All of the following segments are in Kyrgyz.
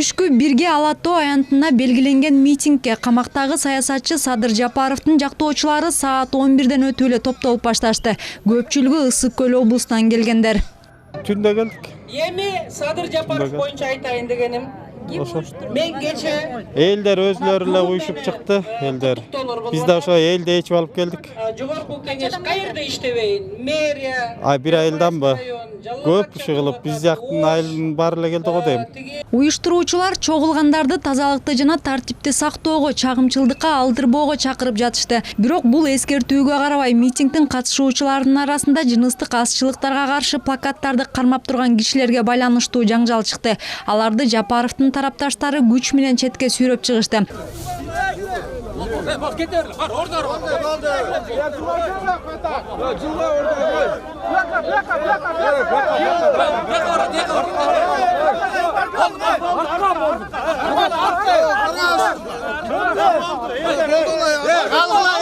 Түшкү бирге Ала Тоо аянтына белгиленген митингге камактагы саясатчы Садыр Жапаровдун жактоочулары саат 11ден өтүп эле топтолуп башташты. Көпчүлүгү Ысык Көл облусунан келгендер. Түндө келдик. Эми Садыр Жапаров боюнча айтайын дегеним. Мен кече элдер өзлөрү эле уюшуп чыкты, элдер. Биз да ошо элди ичип алып келдик. Жогорку кеңеш кайерде иштебейин? Мэрия. Бир айылданбы? Көп иши кылып, биз жактын айылдын баары эле келди го дейм. Уюштуруучулар чогулгандарды тазалыкты жана тартипти сактоого, чагымчылдыкка алдырбоого чакырып жатышты. Бирок бул эскертүүгө карабай митингдин катышуучуларынын арасында жыныстык азчылыктарга каршы плакаттарды кармап турган кишилерге байланыштуу жаңжал чыкты. Аларды Жапаровдун тарапташтары күч менен четке сүйрөп чыгышты.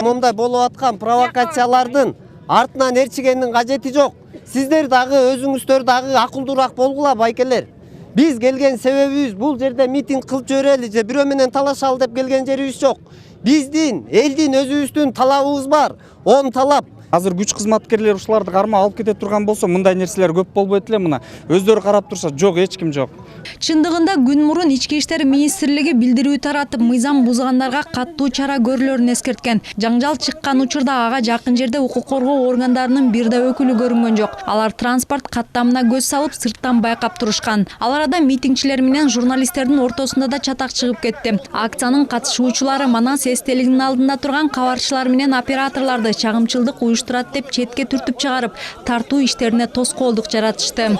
Мындай болуп аткан провокациялардын артынан ээрчигендин кажети жок. Сиздер дагы өзүңүздөр дагы акылдуураак болгула байкелер. Биз келген себебибиз бул жерде митинг кылып жиберели же бирөө менен талашалы деп келген жерибиз жок. Биздин элдин өзүбүздүн талабыбыз бар. Он талап. Азыр күч кызматкерлери ушуларды карма алып кете турган болсо, мындай нерселер көп болбойт эле. Мына өздөрү карап турса, жок, эч ким жок. Чындыгында күн мурун Ички иштер министрлиги билдирүү таратып, мыйзам бузгандарга каттуу чара көрүлөрүн эскерткен. Жаңжал чыккан учурда ага жакын жерде укук коргоо органдарынын бир да өкүлү көрүнгөн жок. Алар транспорт каттамына көз салып, сырттан байкап турушкан. Ал арада митингчилер менен журналисттердин ортосунда да чатак чыгып кетти. Акциянын катышуучулары Манас эстелигинин алдында турган кабарчылар менен операторлорду чагымчылдык уюштурат деп четке түртүп чыгарып, тартуу иштерине тоскоолдук жаратышты.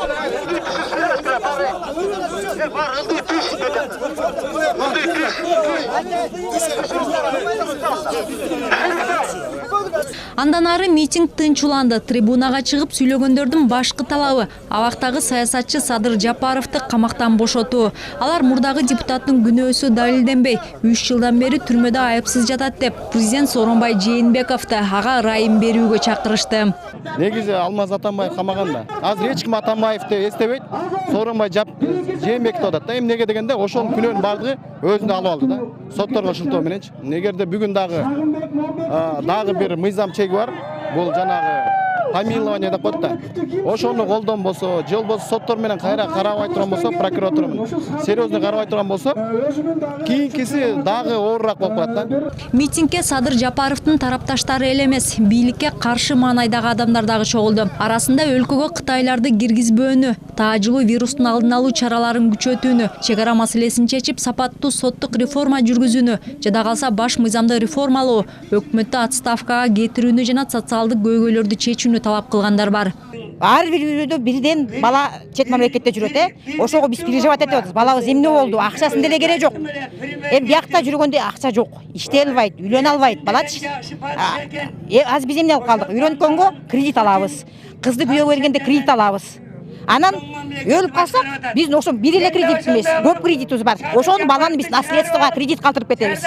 Андан ары митинг тынчуланды. Трибунага чыгып сүйлөгөндөрдүн башкы талабы абактагы саясатчы Садыр Жапаровду камактан бошотуу. Алар мурдагы депутаттын күнөөсү далилденбей, 3 жылдан бери түрмөдө айыпсыз жатат деп президент Сооронбай Жээнбековду ага ырайым берүүгө чакырышты. Негизи Алмаз Атамбаев камаганда. Азыр эч ким Атамбаевди эстебейт. Сооронбай Жээнбеков атат да. Эмнеге дегенде ошол күнөөнүн баардыгы өзүнө алып алды да. Сотторго шылтоо мененчи. Эгерде бүгүн дагы бир мыйзам чеги бар. Бул жанагы помилование деп коет да. Ошону колдонбосо, же болбосо соттор менен кайра карабай турган болсо, прокуратура менен серьезный карабай турган болсо, кийинкиси дагы оорураак болуп калат да. Митингге Садыр Жапаровдун тарапташтары эле эмес, бийликке каршы маанайдагы адамдар дагы чогулду. Арасында өлкөгө кытайларды киргизбөөнү, таажылуу вирустун алдын алуу чараларын күчөтүүнү, чек ара маселесин чечип, сапаттуу соттук реформа жүргүзүүнү, жада калса баш мыйзамды реформалоо, өкмөттү отставкага кетирүүнү жана социалдык көйгөйлөрдү чечүүнү талап кылгандар бар. Ар бир үйдө бирден бала чет мамлекетте жүрөт, ошого биз переживать этип атабыз. Балабыз эмне болду? Акчасын деле кереги жок. Биякта жүргөндө акча жок, иштей албайт, үйлөнө албайт балачы. Азыр биз эмне алып калдык? Үйрөнткөнгө кредит алабыз. Кызды күйөөгө бергенде кредит алабыз. Анан өлүп калсак, биз ошо бир эле кредит эмес, көп кредитибиз бар. Ошону баланы биз наследствого кредит калтырып кетебиз.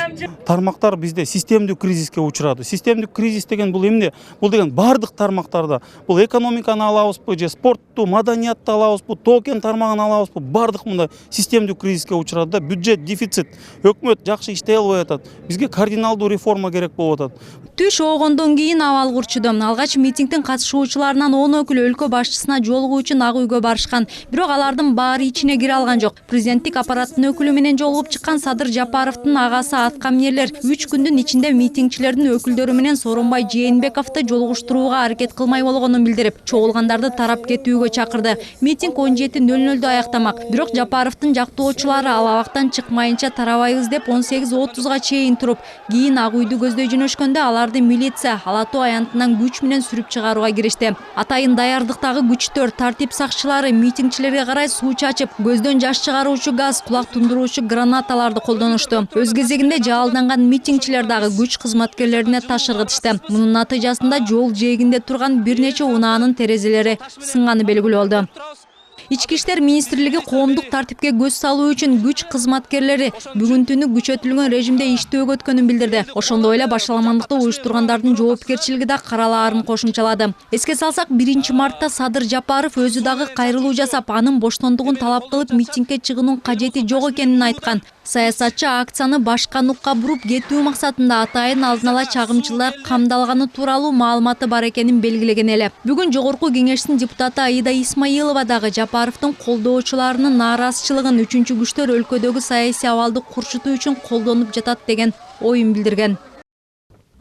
Тармактар бизде системдүү кризиске учурады. Системдүү кризис деген бул эмне? Бул деген бардык тармактарда. Бул экономиканы алабызбы, же спортту, маданиятты алабызбы, токен тармагын алабызбы, бардык мындай системдүү кризиске учурады да. Бюджет дефицит, өкмөт жакшы иштей албай атат. Бизге кардиналдуу реформа керек болуп атат. Түш оогондон кийин абал курчуду. Алгач митингдин катышуучуларынан 10 өкүл өлкө башчысына жолугуу үчүн ак үйгө барышкан. Бирок алардын баары ичине кире алган жок. Президенттик аппараттын өкүлү менен жолугуп чыккан Садыр Жапаровдун агасы аткаминерлер 3 күндүн ичинде митингчилердин өкүлдөрү менен Сооронбай Жээнбековду жолугуштурууга аракет кылмай болгонун билдирип, чогулгандарды тарап кетүүгө чакырды. Митинг 17:00 аяктамак. Бирок Жапаровдун жактоочулары ал абактан чыкмайынча тарабайбыз деп 18:30 чейин туруп, кийин ак үйдү көздөй жөнөшкөндө аларды милиция Ала Тоо аянтынан күч менен сүрүп чыгарууга киришти. Атайын даярдыктагы күчтөр, тартип сакчылары митингчилерге карай суу чачып, көздөн жаш чыгаруучу газ, кулак тундуруучу гранаталарды колдонушту. Өз кезегинде жаалданган митингчилер дагы күч кызматкерлерине таш ыргытышты. Мунун натыйжасында жол жээгинде турган бир нече унаанын терезелери сынганы белгилүү болду. Ички иштер министрлиги коомдук тартипке көз салуу үчүн күч кызматкерлери бүгүн түнү күчөтүлгөн режимде иштөөгө өткөнүн билдирди. Ошондой эле башаламандыкты уюштургандардын жоопкерчилиги да каралаарын кошумчалады. Эске салсак, 1-мартта Садыр Жапаров өзү дагы кайрылуу жасап, анын боштондугун талап кылып митингге чыгуунун кажети жок экенин айткан. Саясатчы акцияны башка нукка буруп кетүү максатында атайын алдын ала чагымчылар камдалганы тууралуу маалыматы бар экенин белгилеген эле. Бүгүн Жогорку Кеңештин депутаты Аида Исмаилова дагы Жапаровдун колдоочуларынын нааразычылыгын 3-күчтөр өлкөдөгү саясий абалды курчутуу үчүн колдонуп жатат деген оюн билдирген.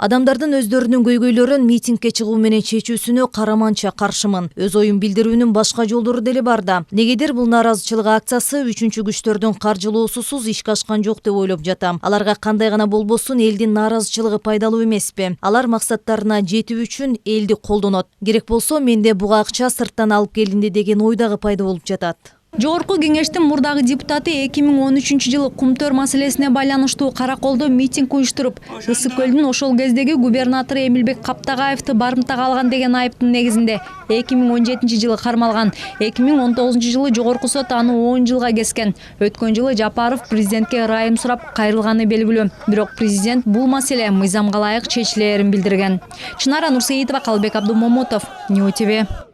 Адамдардын өздөрүнүн көйгөйлөрүн митингге чыгуу менен чечүүсүнө караманча каршымын. Өз оюн билдирүүнүн башка жолдору деле бар да. Негедир бул нааразычылык акциясы 3-күчтөрдүн каржылоосусуз ишке ашкан жок деп ойлоп жатам. Аларга кандай гана болбосун элдин нааразычылыгы пайдалуу эмеспи? Алар максаттарына жетүү үчүн элди колдонот. Керек болсо менде буга акча сырттан алып келинди деген ой дагы пайда болуп жатат. Жогорку Кеңештин мурдагы депутаты 2013-жылы кумтөр маселесине байланыштуу Караколдо митинг уюштуруп, Ысык көлдүн ошол кездеги губернатору Эмилбек Каптагаевди барымтага алган деген айыптын негизинде 2017-жылы кармалган. 2019-жылы Жогорку сот аны 10 жылга кескен. Өткөн жылы Жапаров президентке ырайым сурап кайрылганы белгилүү. Бирок президент бул маселе мыйзамга ылайык чечилээрин билдирген. Чынара Нурсеитова, Калбек Абдумамутов, Нью ТВ.